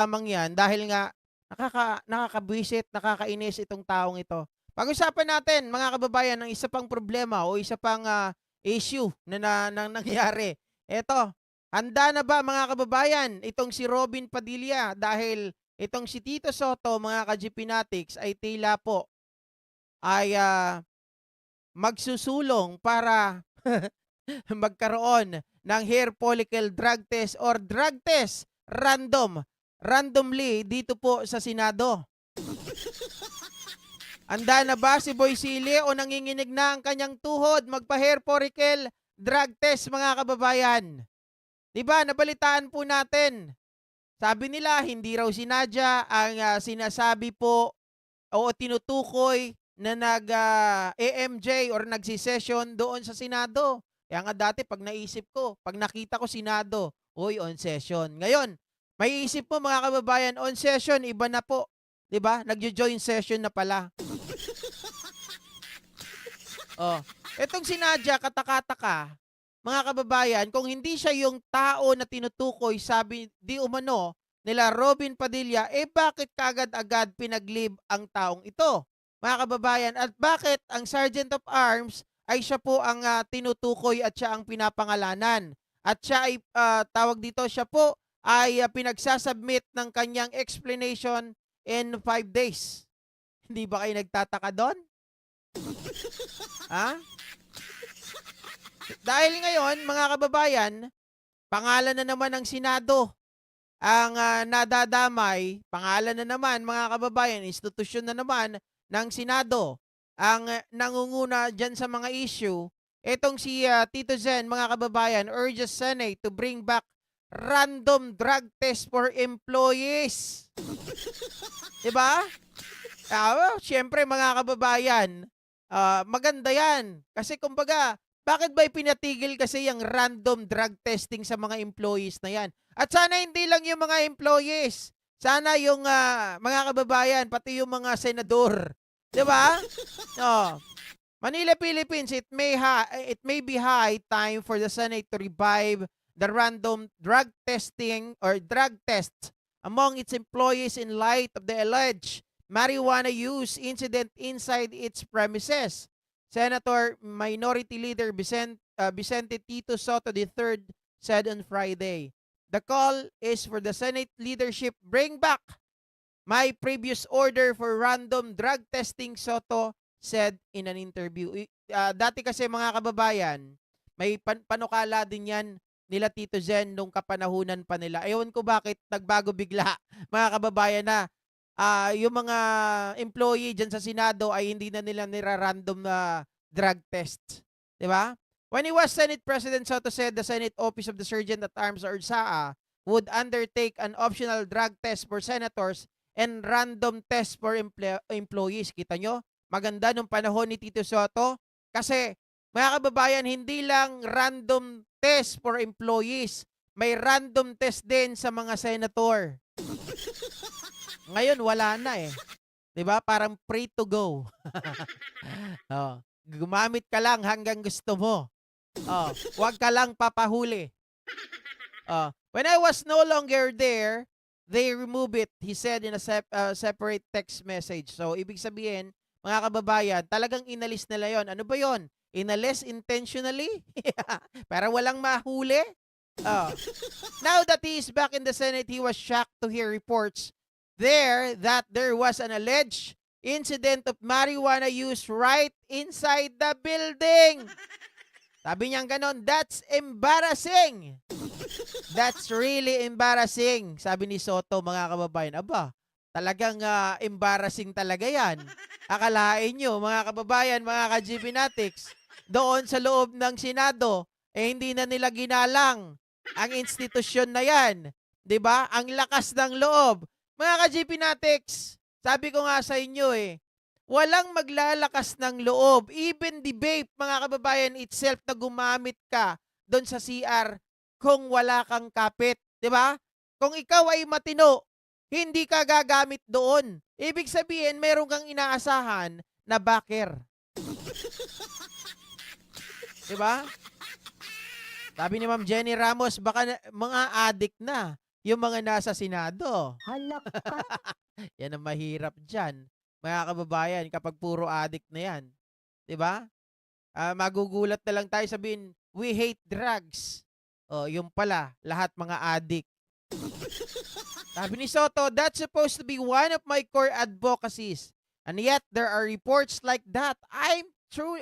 lamang 'yan dahil nga nakakabwisit, nakakainis itong taong ito. Pag-usapan natin mga kababayan ang isa pang problema o isa pang, issue na nangyari. Eto, handa na ba mga kababayan itong si Robin Padilla dahil itong si Tito Sotto mga ka-GP Natics ay tila po ay, magsusulong para magkaroon ng hair follicle drug test or drug test randomly dito po sa Senado. Handa na ba si Boy Sili o nanginginig na ang kanyang tuhod magpa-hair follicle drug test mga kababayan? 'Di ba nabalitaan po natin. Sabi nila hindi raw si Nadia ang sinasabi po o tinutukoy na AMJ or nagse-session doon sa Senado. Kaya nga dati 'pag naisip ko, 'pag nakita ko Senado, uy, on session. Ngayon, maiisip mo mga kababayan, on session, iba na po. 'Di ba? Nagjo-join session na pala. Oh, etong si Nadia katakataka, mga kababayan, kung hindi siya yung tao na tinutukoy sabi di umano nila Robin Padilla, eh bakit kaagad-agad pinag-leave ang taong ito? Mga kababayan, at bakit ang Sergeant of Arms ay siya po ang tinutukoy at siya ang pinapangalanan? At siya ay tawag dito, siya po ay pinagsasubmit ng kanyang explanation in 5 days. Hindi ba kayo nagtataka doon? Ha? Dahil ngayon, mga kababayan, pangalan na naman ng Senado ang nadadamay, pangalan na naman mga kababayan, institusyon na naman ng Senado ang nangunguna dyan sa mga issue. Etong si Tito Zen, mga kababayan, urges Senate to bring back random drug test for employees. Diba? Siyempre mga kababayan, maganda yan. Kasi kumbaga, bakit ba ipinatigil kasi yung random drug testing sa mga employees na yan? At sana hindi lang yung mga employees. Sana yung mga kababayan, pati yung mga senador. 'Di ba? Oh. Manila, Philippines, it may be high time for the Senate to revive the random drug testing or drug tests among its employees in light of the alleged marijuana use incident inside its premises. Senator Minority Leader Vicente Tito Soto III said on Friday, "The call is for the Senate leadership bring back my previous order for random drug testing," Soto said in an interview. Dati kasi mga kababayan, may panukala din yan nila Tito Zen nung kapanahunan pa nila. Ewan ko bakit nagbago bigla mga kababayan na yung mga employee dyan sa Senado ay hindi na nila nira-random na drug test. Di ba? When he was Senate President, Soto said the Senate Office of the Sergeant at Arms or SAA would undertake an optional drug test for senators and random test for employees. Kita nyo? Maganda nung panahon ni Tito Soto kasi mga kababayan, hindi lang random test for employees, may random test din sa mga senator. Ngayon wala na eh. 'Di ba? Parang free to go. Oh, gumamit ka lang hanggang gusto mo. Oh, 'wag ka lang papahuli. Oh, when I was no longer there, they remove it, he said in a separate text message. So ibig sabihin, mga kababayan, talagang inalis nila 'yon. Ano ba 'yon? Inalis intentionally? Para walang mahuli? Oh. Now that he is back in the Senate, he was shocked to hear reports there that there was an alleged incident of marijuana use right inside the building. Sabi niya ganon, "That's embarrassing. That's really embarrassing," sabi ni Soto, mga kababayan. Aba, talagang embarrassing talaga yan. Akalain nyo, mga kababayan, mga ka-GP Natics, doon sa loob ng Senado, eh hindi na nila ginalang ang institusyon na yan. 'Di ba? Ang lakas ng loob. Mga ka-GP Natics, sabi ko nga sa inyo eh, walang maglalakas ng loob. Even the vape, mga kababayan, itself na gumamit ka doon sa CR kung wala kang kapit. 'Di ba? Kung ikaw ay matino, hindi ka gagamit doon. Ibig sabihin, meron kang inaasahan na backer. 'Di ba? Sabi ni Ma'am Jenny Ramos, baka mga addict na. yung mga nasa Senado. Hala ka. Yan ang mahirap diyan, mga kababayan, kapag puro addict na yan, 'di ba? Magugulat na lang tayo sabihin, "We hate drugs." Oh, yung pala lahat mga addict. Sabi ni Soto, "That's supposed to be one of my core advocacies. And yet there are reports like that.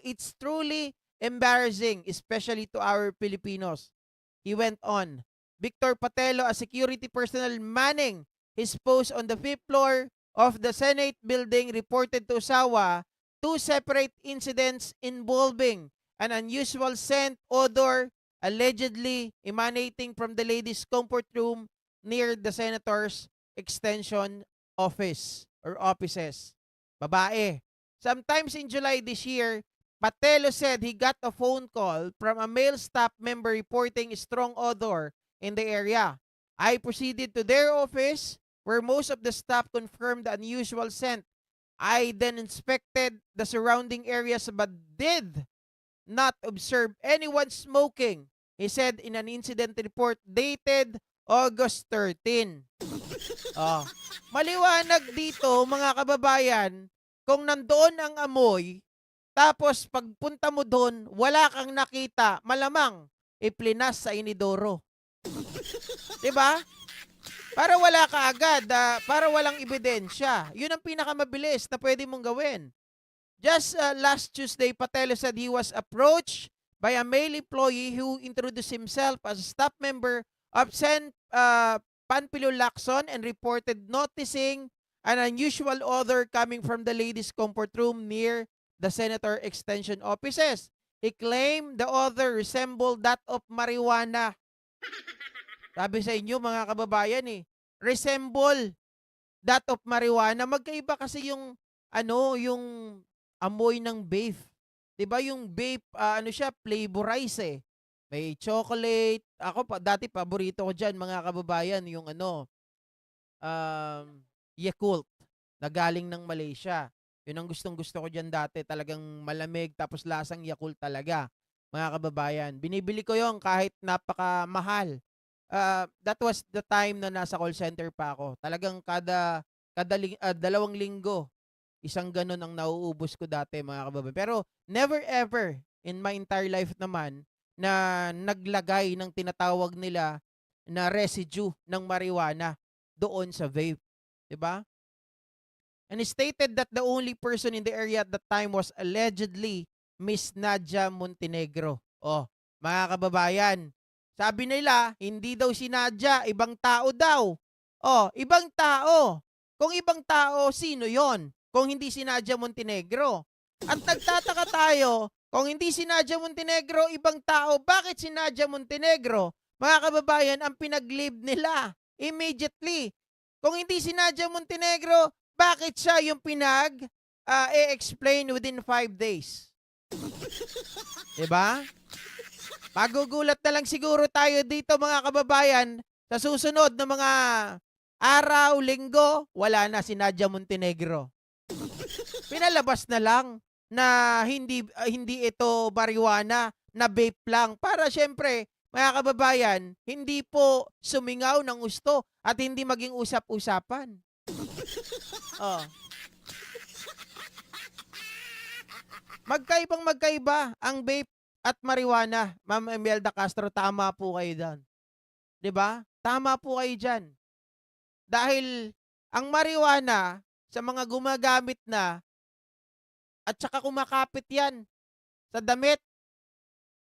It's truly embarrassing, especially to our Filipinos." He went on. Victor Patelo, a security personnel manning his post on the fifth floor of the Senate building, reported to Usawa two separate incidents involving an unusual scent odor allegedly emanating from the ladies' comfort room near the senator's extension office or offices. Babae. Sometimes in July this year, Patelo said he got a phone call from a male staff member reporting a strong odor in the area. I proceeded to their office where most of the staff confirmed the unusual scent. I then inspected the surrounding areas but did not observe anyone smoking, he said in an incident report dated August 13. Oh, maliwanag dito mga kababayan, kung nandoon ang amoy, tapos pagpunta mo doon, wala kang nakita, malamang iplinas sa inidoro. 'Di ba? Para wala ka agad, para walang ebidensya. 'Yun ang pinakamabilis na pwede mong gawin. Just last Tuesday, Patelo said he was approached by a male employee who introduced himself as a staff member of Sen Panpilo Lacson and reported noticing an unusual odor coming from the ladies' comfort room near the senator extension offices. He claimed the odor resembled that of marijuana. Sabi sa inyo mga kababayan resemble that of marijuana. Magkaiba kasi yung yung amoy ng vape. 'Di ba yung vape, ano siya, flavorize May chocolate. Ako pa dati paborito ko diyan mga kababayan yung Yakult na galing ng Malaysia. Yun ang gustong-gusto ko diyan dati, talagang malamig tapos lasang Yakult talaga, mga kababayan. Binibili ko yon kahit napakamahal. That was the time na nasa call center pa ako. Talagang dalawang linggo, isang gano'n ang nauubos ko dati mga kababayan. Pero never ever in my entire life naman na naglagay ng tinatawag nila na residue ng marijuana doon sa vape. 'Di ba? And he stated that the only person in the area at that time was allegedly Miss Nadia Montenegro. Oh, mga kababayan, sabi nila, hindi daw si Nadia, ibang tao daw. Oh, ibang tao. Kung ibang tao, sino yon? Kung hindi si Nadia Montenegro. At nagtataka tayo, kung hindi si Nadia Montenegro, ibang tao, bakit si Nadia Montenegro? Mga kababayan, ang pinag-leave nila immediately. Kung hindi si Nadia Montenegro, bakit siya yung i-explain within 5 days? Diba? Magugulat na lang siguro tayo dito mga kababayan sa susunod na mga araw, linggo, wala na si Nadia Montenegro. Pinalabas na lang na hindi ito marijuana, na vape lang para syempre mga kababayan, hindi po sumingaw ng gusto at hindi maging usap-usapan. Oh. Magkaiba ang vape at marijuana. Ma'am Imelda Castro, tama po kayo diyan. 'Di ba? Tama po kayo diyan. Dahil ang marijuana sa mga gumagamit na at saka kumakapit 'yan sa damit,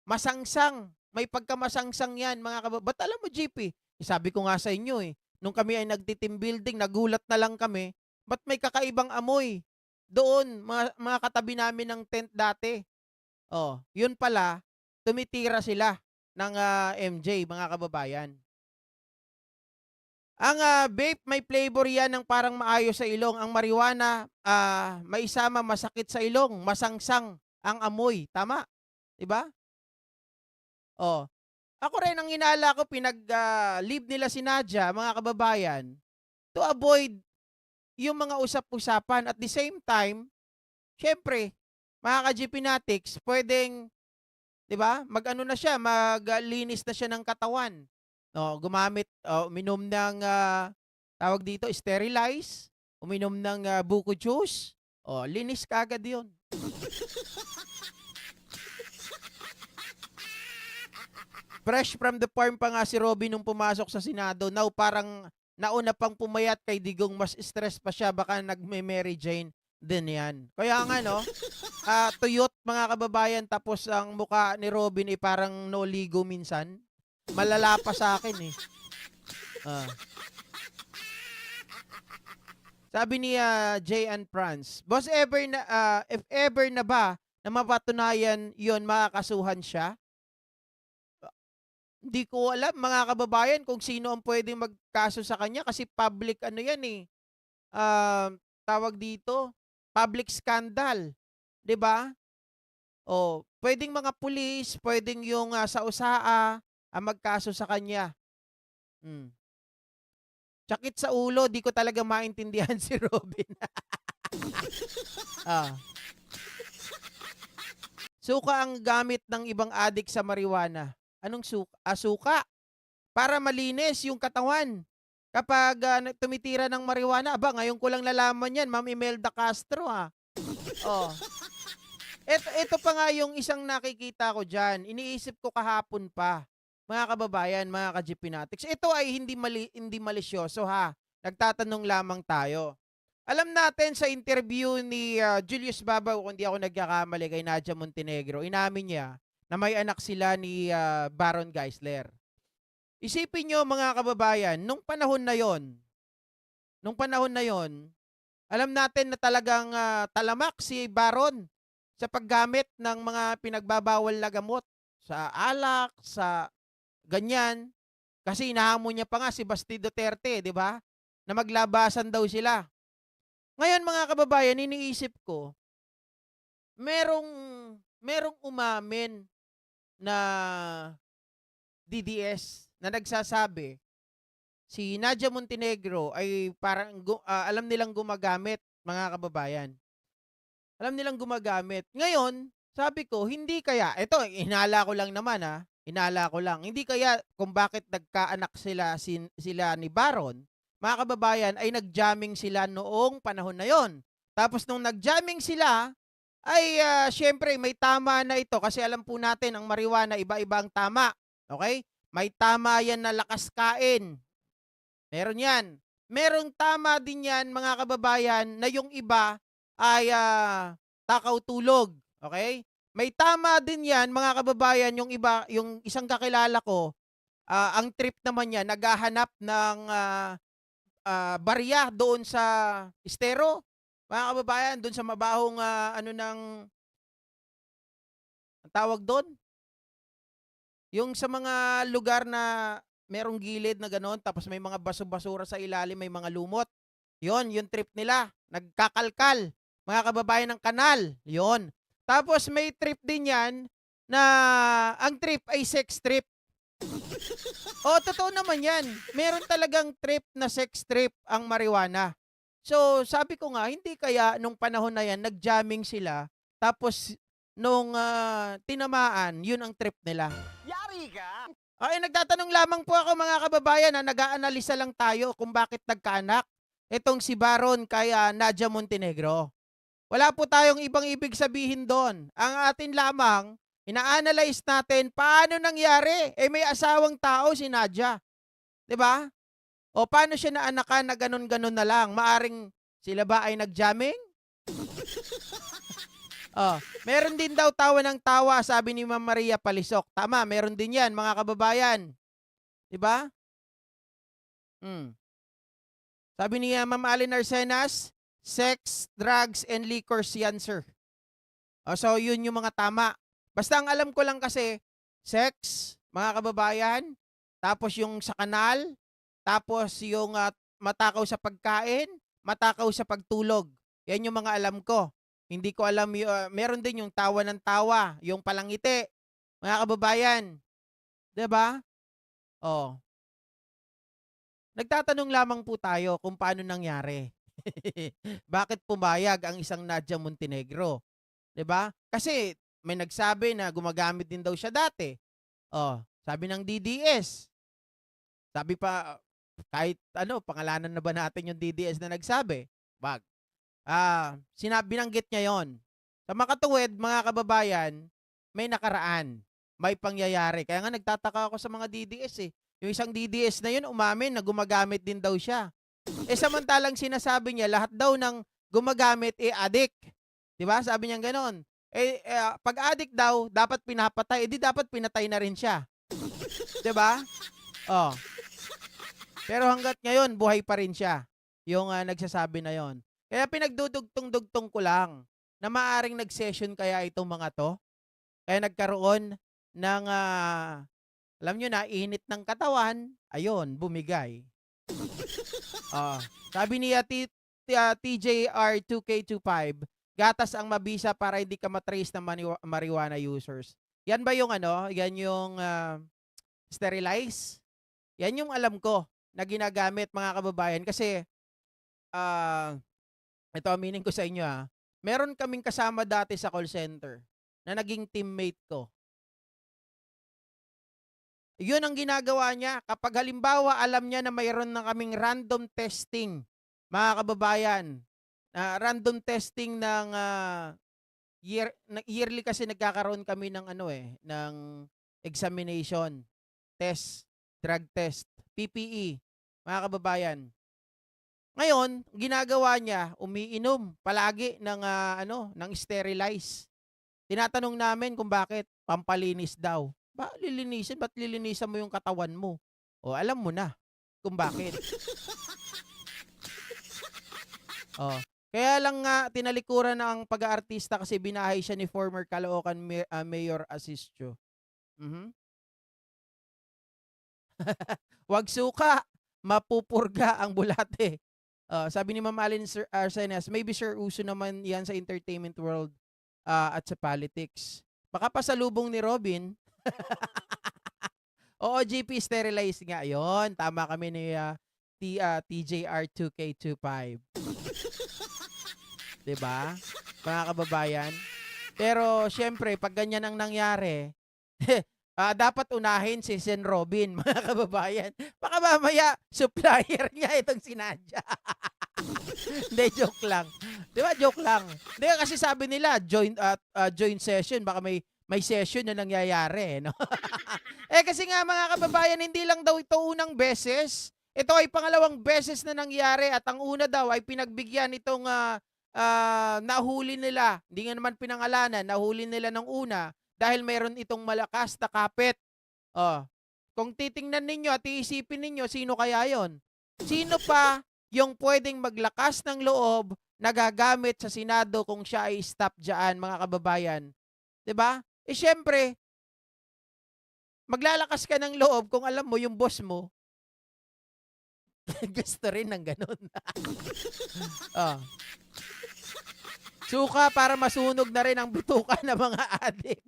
masangsang, may pagkamasangsang 'yan mga ba't alam mo GP, sabi ko nga sa inyo nung kami ay nagti-team building, nagulat na lang kami, ba't may kakaibang amoy doon, mga katabi namin ng tent dati. Oh, yun pala, tumitira sila ng MJ, mga kababayan. Ang vape may flavor yan ng parang maayos sa ilong. Ang marijuana, may isama masakit sa ilong, masangsang ang amoy. Tama? 'Di ba? Oh. Ako rin ang inala ko pinag-leave nila si Nadia, mga kababayan, to avoid yung mga usap-usapan. At the same time, syempre, mga ka-GP Natics, pwedeng, 'di ba? Mag-ano na siya, maglinis na siya ng katawan. uminom ng, tawag dito, sterilize, uminom ng, buko juice, linis kaagad 'yun. Fresh from the farm pa nga si Robin nung pumasok sa Senado, now parang nauna pang pumayat kay Digong, mas stress pa siya, baka nagme-Mary Jane din 'yan. Kaya nga 'no, tuyot mga kababayan, tapos ang mukha ni Robin, parang noligo minsan. Malala pa sa'kin, eh. Ah. Sabi ni, Jay and Franz, if ever na ba na mapatunayan 'yon, makakasuhan siya? Hindi ko alam mga kababayan kung sino ang puwedeng magkaso sa kanya, kasi public ano 'yan, eh, tawag dito, public scandal, 'di ba? Puwedeng mga pulis, puwedeng yung, sa USAA ang magkaso sa kanya. Hmm. Sakit sa ulo, 'di ko talaga maintindihan si Robin. Ah. Suka ang gamit ng ibang adik sa marijuana. Anong suka? Para malinis yung katawan. Kapag, tumitira ng marijuana, aba ngayon ko lang nalaman 'yan, Ma'am Imelda Castro, Oh. Eto pa nga yung isang nakikita ko diyan, iniisip ko kahapon pa, mga kababayan, mga ka-G Fanatics. Ito ay hindi malisyoso, ha, nagtatanong lamang tayo. Alam natin sa interview ni, Julius Babaw, kung di ako nagkakamali, kay Nadia Montenegro, inamin niya na may anak sila ni, Baron Geisler. Isipin niyo mga kababayan, nung panahon na yon, alam natin na talagang, talamak si Baron sa paggamit ng mga pinagbabawal na gamot, sa alak, sa ganyan. Kasi hinahamon niya pa nga si Basti Duterte, 'di ba, na maglabasan daw sila. Ngayon mga kababayan, iniisip ko, merong merong umamin na DDS na nagsasabi si Nadia Montenegro ay parang alam nilang gumagamit, mga kababayan. Alam nilang gumagamit. Ngayon, sabi ko, hindi kaya, eto hinala ko lang naman, hinala ko lang. Hindi kaya kung bakit nagkaanak sila ni Baron, mga kababayan, ay nag-jamming sila noong panahon na yon. Tapos nung nag-jamming sila, ay siyempre may tama na ito, kasi alam po natin ang marijuana iba-iba ang tama. Okay? May tama yan na lakas kain. Meron yan. Merong tama din yan mga kababayan na yung iba ay takaw tulog. Okay? May tama din yan mga kababayan, yung iba, yung isang kakilala ko, ang trip naman niya, naghahanap ng barya doon sa estero. Mga kababayan, doon sa mabahong ang tawag doon? Yung sa mga lugar na merong gilid na gano'n, tapos may mga basura sa ilalim, may mga lumot. Yon, yung trip nila. Nagkakalkal, mga kababayan, ng kanal. Yon. Tapos may trip din yan na ang trip ay sex trip. Totoo naman yan. Meron talagang trip na sex trip ang marijuana. So, sabi ko nga, hindi kaya nung panahon na yan, nag-jamming sila, tapos nung tinamaan, yun ang trip nila. Yari ka! Ay, nagtatanong lamang po ako mga kababayan, nag-aanalisa lang tayo kung bakit nagkaanak itong si Baron kay Nadia Montenegro. Wala po tayong ibang ibig sabihin doon. Ang atin lamang, ina-analyze natin paano nangyari. May asawang tao si Nadia. 'Di ba? O paano siya naanakan na ganun-ganun na lang? Maaring sila ba ay nag-jamming? Meron din daw tawa ng tawa, sabi ni Ma'am Maria Palisok. Tama, meron din 'yan mga kababayan. 'Di ba? Sabi ni Ma'am Allen Arsenas, sex, drugs, and liquors yan, sir. So, yun yung mga tama. Basta ang alam ko lang kasi, sex, mga kababayan, tapos yung sa kanal, tapos yung matakaw sa pagkain, matakaw sa pagtulog. Yan yung mga alam ko. Hindi ko alam, meron din yung tawa ng tawa, yung palangiti, mga kababayan. 'Di ba? Nagtatanong lamang po tayo kung paano nangyari. Bakit pumayag ang isang Nadia Montenegro? 'Di ba? Kasi may nagsabi na gumagamit din daw siya dati. Sabi ng DDS. Sabi pa, kahit ano, pangalanan na ba natin yung DDS na nagsabi? Wag. Binanggit niya yon. Sa makatuwid, mga kababayan, may nakaraan, may pangyayari. Kaya nga nagtataka ako sa mga DDS eh. Yung isang DDS na yun, umamin na gumagamit din daw siya. Samantalang sinasabi niya, lahat daw ng gumagamit addict. 'Di ba? Sabi niya gano'n. Pag addict daw, dapat pinapatay. Di dapat pinatay na rin siya. 'Di ba? Oh. Pero hangga't ngayon, buhay pa rin siya. Yung nagsasabi na yon. Kaya pinagdudugtong-dugtong ko lang na maaring nag-session kaya itong mga to. Kaya nagkaroon ng, alam nyo na, init ng katawan. Ayun, bumigay. Sabi ni TJR2K25, gatas ang mabisa para hindi ka matrace ng marijuana users. Yan ba yung yan yung sterilize? Yan yung alam ko na ginagamit, mga kababayan. Kasi, ito aminin ko sa inyo meron kaming kasama dati sa call center na naging teammate ko. Yun ang ginagawa niya. Kapag halimbawa alam niya na mayroon na kaming random testing, mga kababayan, random testing ng yearly kasi nagkakaroon kami ng ng examination, test, drug test, PPE, mga kababayan. Ngayon, ginagawa niya, umiinom palagi ng ng sterilize. Tinatanong namin kung bakit, pampalinis daw. Ba't lilinisan mo yung katawan mo? O, alam mo na kung bakit. Kaya lang nga tinalikuran na ang pag-aartista kasi binahay siya ni former Caloocan Mayor Asistio. Wag suka, mapupurga ang bulate. Sabi ni Ma'am Allen Arsenas, maybe Sir uso naman yan sa entertainment world at sa politics. Baka pasalubong ni Robin. Oo, GP sterilize nga. Ayun, tama kami ni TJR2K25. Diba? Mga kababayan. Pero, syempre, pag ganyan ang nangyari, dapat unahin si Sen Robin, mga kababayan. Baka mamaya, supplier niya itong si Nadia. Hindi, joke lang. Di ba, joke lang. Hindi, kasi sabi nila, joint session, baka may session na nangyayari, no? Kasi nga, mga kababayan, hindi lang daw ito unang beses. Ito ay pangalawang beses na nangyari at ang una daw ay pinagbigyan itong nahuli nila. Hindi nga naman pinangalanan, nahuli nila ng una dahil mayroon itong malakas na kapit. Kung titingnan ninyo at iisipin ninyo, sino kaya yon? Sino pa yung pwedeng maglakas ng loob na gagamit sa Senado kung siya ay stop dyan, mga kababayan? 'Di ba? Syempre, maglalakas ka ng loob kung alam mo yung boss mo gusto rin ng ganun. Suka para masunog na rin ang butukan ng mga adik.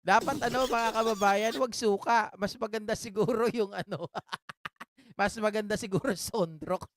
Dapat mga kababayan, wag suka. Mas maganda siguro yung mas maganda siguro sondrok.